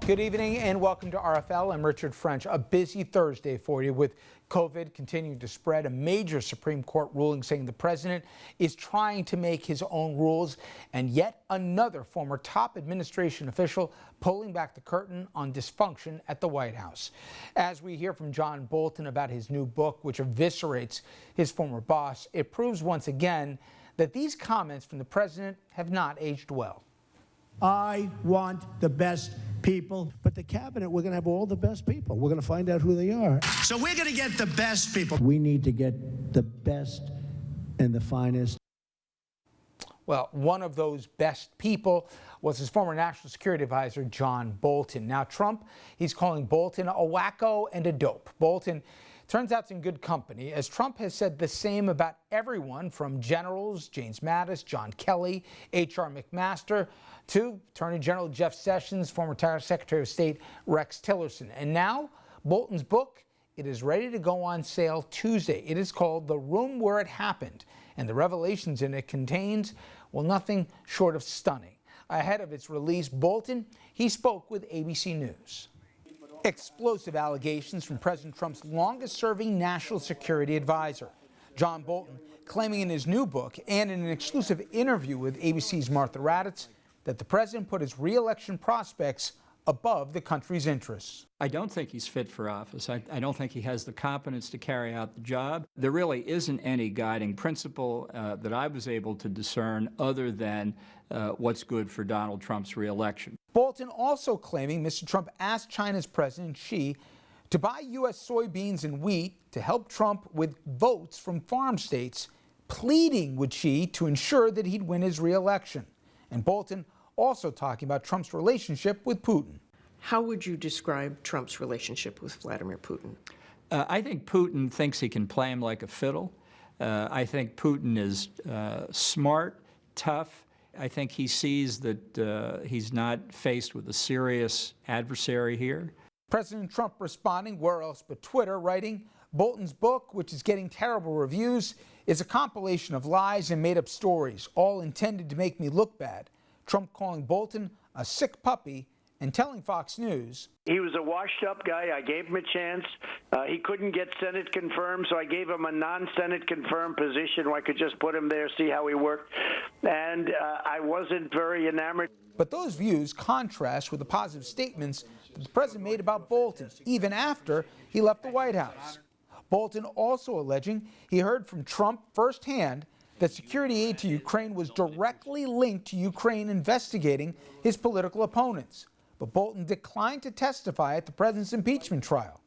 Good evening and welcome to RFL. I'm Richard French. A busy Thursday for you with COVID continuing to spread, a major Supreme Court ruling saying the president is trying to make his own rules, and yet another former top administration official pulling back the curtain on dysfunction at the White House. As we hear from John Bolton about his new book, which eviscerates his former boss, it proves once again that these comments from the president have not aged well. I want the best people, but the cabinet, we're going to have all the best people. We're going to find out who they are. So we're going to get the best people. We need to get the best and the finest. Well, one of those best people was his former national security advisor, John Bolton. Now, Trump, he's calling Bolton a wacko and a dope. Bolton turns out it's in good company, as Trump has said the same about everyone from generals James Mattis, John Kelly, H.R. McMaster, to Attorney General Jeff Sessions, former Secretary of State Rex Tillerson. And now, Bolton's book, it is ready to go on sale Tuesday. It is called The Room Where It Happened, and the revelations in it contains, well, nothing short of stunning. Ahead of its release, Bolton, he spoke with ABC News. Explosive allegations from President Trump's longest-serving national security advisor. John Bolton claiming in his new book and in an exclusive interview with ABC's Martha Raddatz that the president put his re-election prospects above the country's interests. I don't think he's fit for office. I don't think he has the competence to carry out the job. There really isn't any guiding principle that I was able to discern other than what's good for Donald Trump's re-election. Bolton also claiming Mr. Trump asked China's President Xi to buy U.S. soybeans and wheat to help Trump with votes from farm states, pleading with Xi to ensure that he'd win his re-election. And Bolton also talking about Trump's relationship with Putin. How would you describe Trump's relationship with Vladimir Putin? I think Putin thinks he can play him like a fiddle. I think Putin is smart, tough. I think he sees that he's not faced with a serious adversary here. President Trump responding, where else but Twitter, writing, Bolton's book, which is getting terrible reviews, is a compilation of lies and made-up stories, all intended to make me look bad. Trump calling Bolton a sick puppy and telling Fox News, he was a washed-up guy. I gave him a chance. He couldn't get Senate confirmed, so I gave him a non-Senate confirmed position where I could just put him there, see how he worked. And I wasn't very enamored. But those views contrast with the positive statements that the president made about Bolton, even after he left the White House. Bolton also alleging he heard from Trump firsthand that security aid to Ukraine was directly linked to Ukraine investigating his political opponents. But Bolton declined to testify at the president's impeachment trial.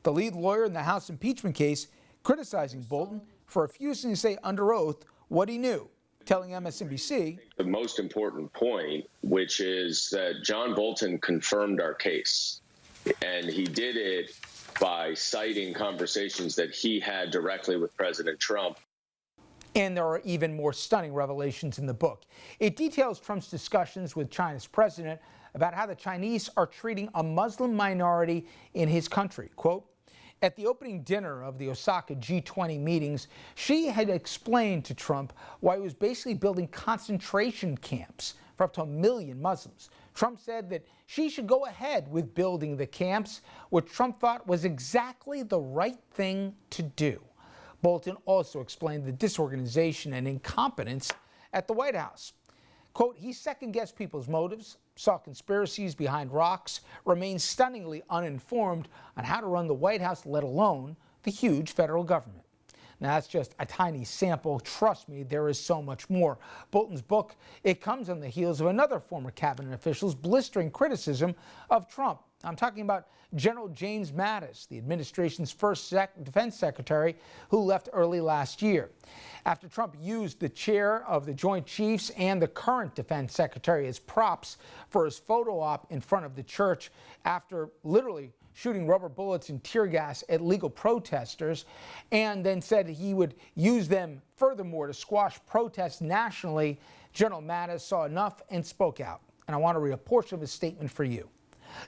The lead lawyer in the House impeachment case criticizing Bolton for refusing to say under oath what he knew, telling MSNBC, the most important point, which is that John Bolton confirmed our case, and he did it by citing conversations that he had directly with President Trump. And there are even more stunning revelations in the book. It details Trump's discussions with China's president about how the Chinese are treating a Muslim minority in his country. Quote, at the opening dinner of the Osaka G20 meetings, Xi had explained to Trump why he was basically building concentration camps for up to 1 million Muslims. Trump said that Xi should go ahead with building the camps, which Trump thought was exactly the right thing to do. Bolton also explained the disorganization and incompetence at the White House. Quote, he second-guessed people's motives, saw conspiracies behind rocks, remained stunningly uninformed on how to run the White House, let alone the huge federal government. Now, that's just a tiny sample. Trust me, there is so much more. Bolton's book, it comes on the heels of another former cabinet official's blistering criticism of Trump. I'm talking about General James Mattis, the administration's first defense secretary, who left early last year. After Trump used the chair of the Joint Chiefs and the current defense secretary as props for his photo op in front of the church, after literally shooting rubber bullets and tear gas at legal protesters, and then said he would use them furthermore to squash protests nationally, General Mattis saw enough and spoke out. And I want to read a portion of his statement for you.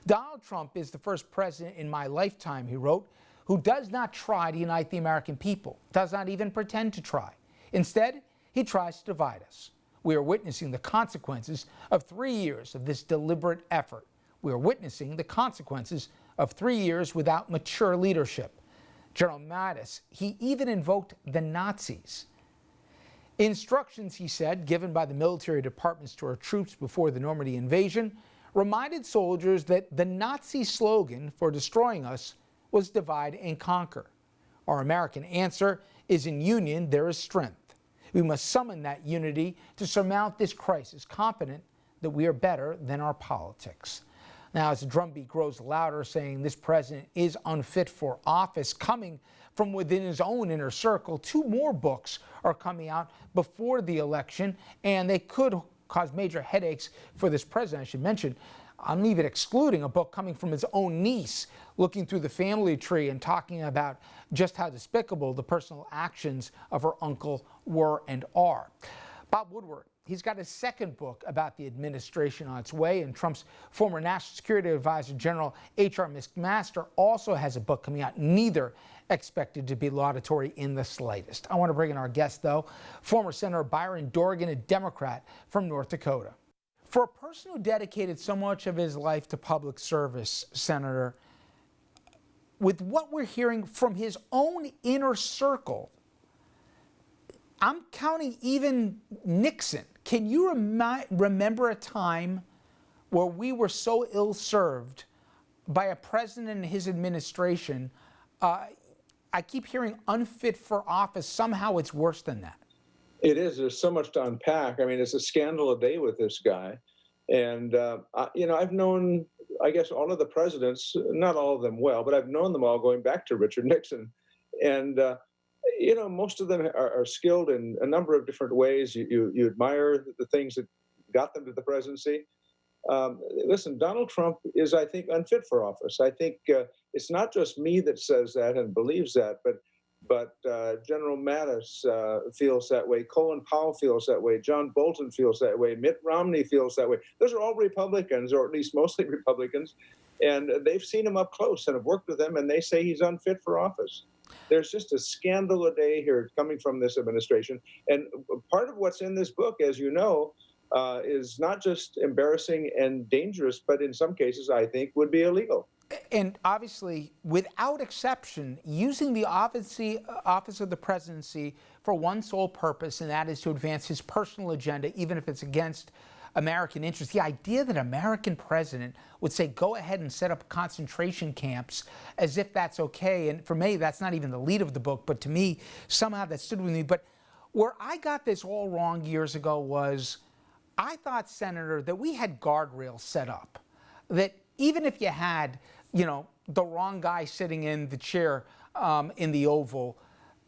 Donald Trump is the first president in my lifetime, he wrote, who does not try to unite the American people, does not even pretend to try. Instead, he tries to divide us. We are witnessing the consequences of 3 years of this deliberate effort. we are witnessing the consequences of 3 years without mature leadership. General Madison, he even invoked the Nazis. Instructions, he said, given by the military departments to our troops before the Normandy invasion reminded soldiers that the Nazi slogan for destroying us was divide and conquer. Our American answer is in union there is strength. We must summon that unity to surmount this crisis, confident that we are better than our politics. Now, as the drumbeat grows louder saying this president is unfit for office, coming from within his own inner circle, 2 more books are coming out before the election, and they could cause major headaches for this president. I should mention, I'm even excluding a book coming from his own niece, looking through the family tree and talking about just how despicable the personal actions of her uncle were and are. Bob Woodward, he's got his second book about the administration on its way, and Trump's former National Security Advisor, General H.R. McMaster, also has a book coming out, neither expected to be laudatory in the slightest. I want to bring in our guest, though, former Senator Byron Dorgan, a Democrat from North Dakota. For a person who dedicated so much of his life to public service, Senator, with what we're hearing from his own inner circle, I'm counting even Nixon. Can you remember a time where we were so ill-served by a president and his administration? I keep hearing unfit for office. Somehow it's worse than that. It is. There's so much to unpack. I mean, it's a scandal a day with this guy. And, I've known, I guess, all of the presidents, not all of them well, but I've known them all going back to Richard Nixon. And, most of them are skilled in a number of different ways. You admire the things that got them to the presidency. Listen, Donald Trump is, I think, unfit for office. I think it's not just me that says that and believes that, but General Madison feels that way. Colin Powell feels that way. John Bolton feels that way. Mitt Romney feels that way. Those are all Republicans, or at least mostly Republicans, and they've seen him up close and have worked with him, and they say he's unfit for office. There's just a scandal a day here coming from this administration. And part of what's in this book, as you know, is not just embarrassing and dangerous, but in some cases, I think, would be illegal. And obviously, without exception, using the office of the presidency for one sole purpose, and that is to advance his personal agenda, even if it's against American interests. The idea that an American president would say, go ahead and set up concentration camps as if that's okay. And for me, that's not even the lead of the book, but to me, somehow that stood with me. But where I got this all wrong years ago was, I thought, Senator, that we had guardrails set up, that even if you had, the wrong guy sitting in the chair in the Oval,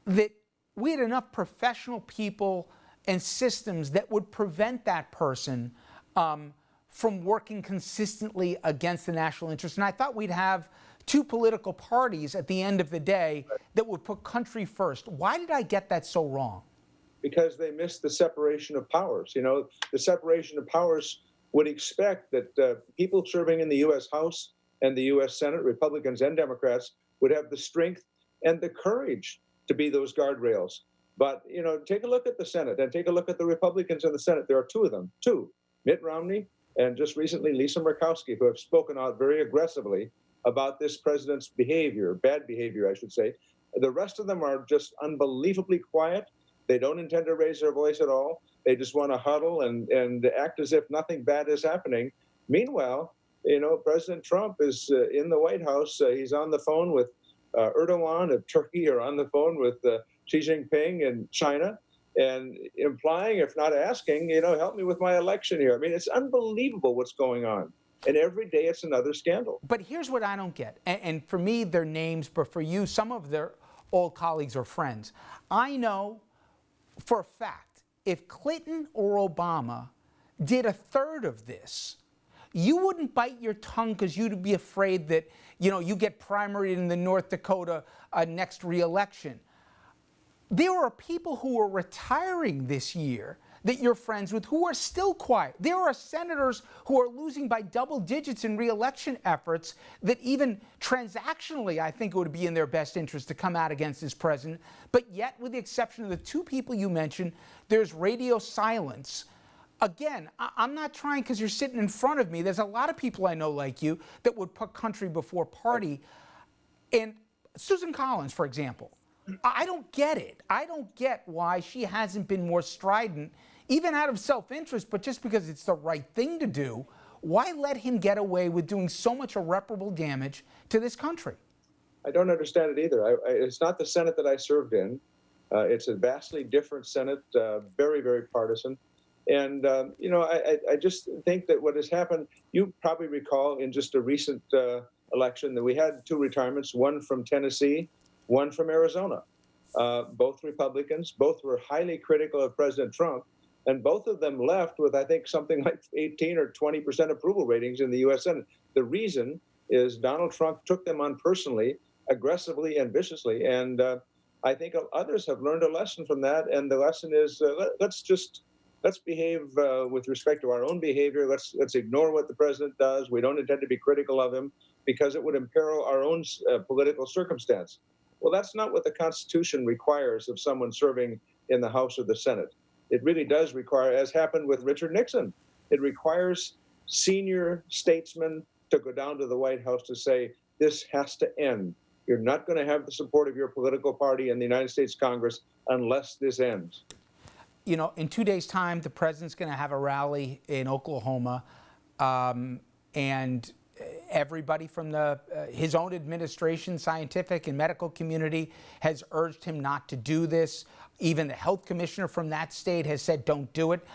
that we had enough professional people and systems that would prevent that person from working consistently against the national interest. And I thought we'd have 2 political parties at the end of the day that would put country first. Why did I get that so wrong? Because they missed the separation of powers. The separation of powers would expect that people serving in the U.S. House and the U.S. Senate, Republicans and Democrats, would have the strength and the courage to be those guardrails. But, take a look at the Senate and take a look at the Republicans in the Senate. There are 2 of them, 2, Mitt Romney and just recently Lisa Murkowski, who have spoken out very aggressively about this president's behavior, bad behavior, I should say. The rest of them are just unbelievably quiet. They don't intend to raise their voice at all. They just want to huddle and act as if nothing bad is happening. Meanwhile, President Trump is in the White House. He's on the phone with Erdogan of Turkey, or on the phone with Xi Jinping in China, and implying, if not asking, help me with my election here. I mean, it's unbelievable what's going on. And every day it's another scandal. But here's what I don't get. And for me, they're names, but for you, some of their old colleagues or friends. I know for a fact, if Clinton or Obama did a third of this, you wouldn't bite your tongue because you'd be afraid that, you get primaried in the North Dakota next re-election. There are people who are retiring this year that you're friends with who are still quiet. There are senators who are losing by double digits in re-election efforts that even transactionally, I think it would be in their best interest to come out against this president. But yet, with the exception of the 2 people you mentioned, there's radio silence Again, I'm not trying because you're sitting in front of me. There's a lot of people I know like you that would put country before party. And Susan Collins, for example, I don't get it. I don't get why she hasn't been more strident, even out of self-interest, but just because it's the right thing to do. Why let him get away with doing so much irreparable damage to this country? I don't understand it either. It's not the Senate that I served in. It's a vastly different Senate, very, very partisan. And, I just think that what has happened, you probably recall in just a recent election that we had two retirements, one from Tennessee, one from Arizona. Both Republicans, both were highly critical of President Trump, and both of them left with, I think, something like 18 or 20% approval ratings in the U.S. Senate. The reason is Donald Trump took them on personally, aggressively and viciously, and I think others have learned a lesson from that, and the lesson is let's behave with respect to our own behavior. Let's ignore what the president does. We don't intend to be critical of him because it would imperil our own political circumstance. Well, that's not what the Constitution requires of someone serving in the House or the Senate. It really does require, as happened with Richard Nixon, it requires senior statesmen to go down to the White House to say, this has to end. You're not going to have the support of your political party in the United States Congress unless this ends. You know, in 2 days' time, the president's going to have a rally in Oklahoma, and everybody from his own administration, scientific and medical community, has urged him not to do this. Even the health commissioner from that state has said, don't do it.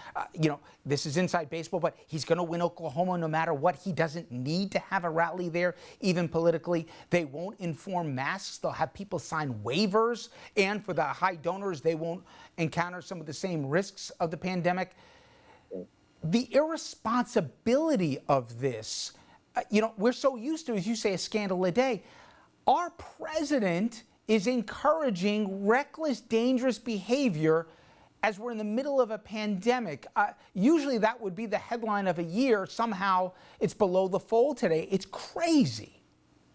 This is inside baseball, but he's going to win Oklahoma no matter what. He doesn't need to have a rally there, even politically. They won't inform masks. They'll have people sign waivers. And for the high donors, they won't encounter some of the same risks of the pandemic. The irresponsibility of this, we're so used to, as you say, a scandal a day. Our president is encouraging reckless, dangerous behavior as we're in the middle of a pandemic. Usually that would be the headline of a year. Somehow it's below the fold today. It's crazy.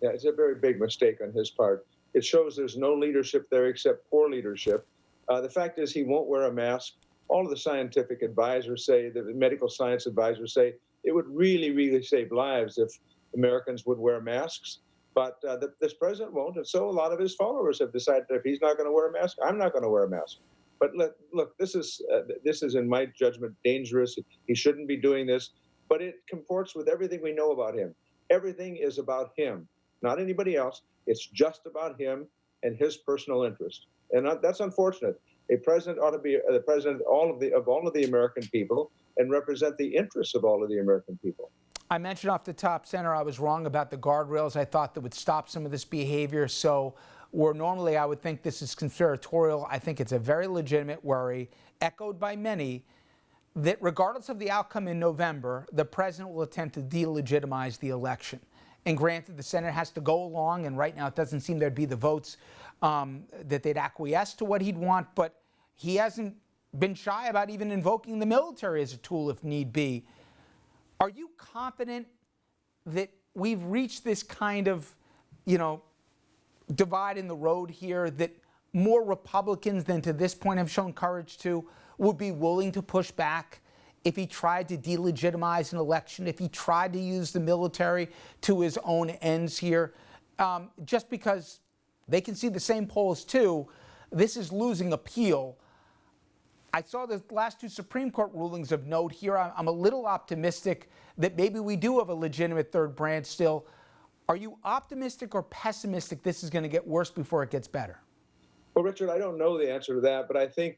Yeah, it's a very big mistake on his part. It shows there's no leadership there except poor leadership. The fact is he won't wear a mask. All of the scientific advisors say, the medical science advisors say, it would really, really save lives if Americans would wear masks. But this president won't, and so a lot of his followers have decided if he's not going to wear a mask, I'm not going to wear a mask. But look, this is, in my judgment, dangerous. He shouldn't be doing this, but it comports with everything we know about him. Everything is about him, not anybody else. It's just about him and his personal interest, and that's unfortunate. A president ought to be the president of all of the American people and represent the interests of all of the American people. I mentioned off the top, Senator, I was wrong about the guardrails. I thought that would stop some of this behavior. So where normally I would think this is conspiratorial, I think it's a very legitimate worry, echoed by many, that regardless of the outcome in November, the president will attempt to delegitimize the election. And granted, the Senate has to go along, and right now it doesn't seem there'd be the votes that they'd acquiesce to what he'd want, but he hasn't been shy about even invoking the military as a tool if need be. Are you confident that we've reached this kind of, divide in the road here, that more Republicans than to this point have shown courage to would be willing to push back if he tried to delegitimize an election, if he tried to use the military to his own ends here, just because they can see the same polls too? This is losing appeal. I saw the last two Supreme Court rulings of note here. I'm a little optimistic that maybe we do have a legitimate third branch still. Are you optimistic or pessimistic this is going to get worse before it gets better? Well, Richard, I don't know the answer to that, but I think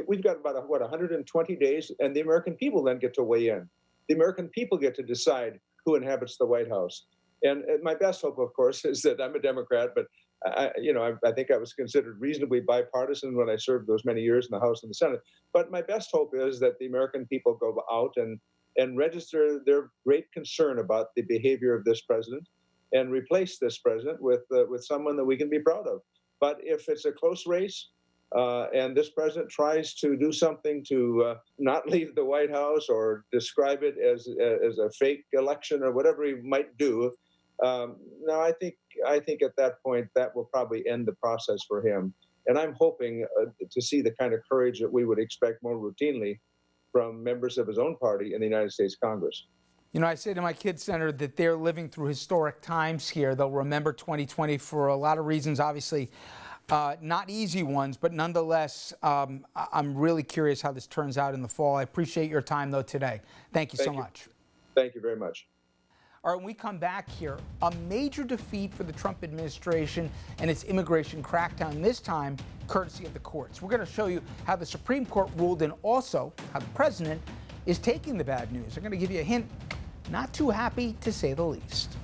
we've got about 120 days, and the American people then get to weigh in. The American people get to decide who inhabits the White House. And my best hope, of course, is that I'm a Democrat, but I think I was considered reasonably bipartisan when I served those many years in the House and the Senate. But my best hope is that the American people go out and register their great concern about the behavior of this president and replace this president with someone that we can be proud of. But if it's a close race and this president tries to do something to not leave the White House or describe it as a fake election or whatever he might do, no, I think at that point that will probably end the process for him. And I'm hoping to see the kind of courage that we would expect more routinely from members of his own party in the United States Congress. You know, I say to my kids, Senator, that they're living through historic times here. They'll remember 2020 for a lot of reasons, obviously not easy ones, but nonetheless, I'm really curious how this turns out in the fall. I appreciate your time, though, today. Thank you so much. Thank you very much. All right, when we come back here, a major defeat for the Trump administration and its immigration crackdown, this time courtesy of the courts. We're going to show you how the Supreme Court ruled and also how the president is taking the bad news. I'm going to give you a hint. Not too happy, to say the least.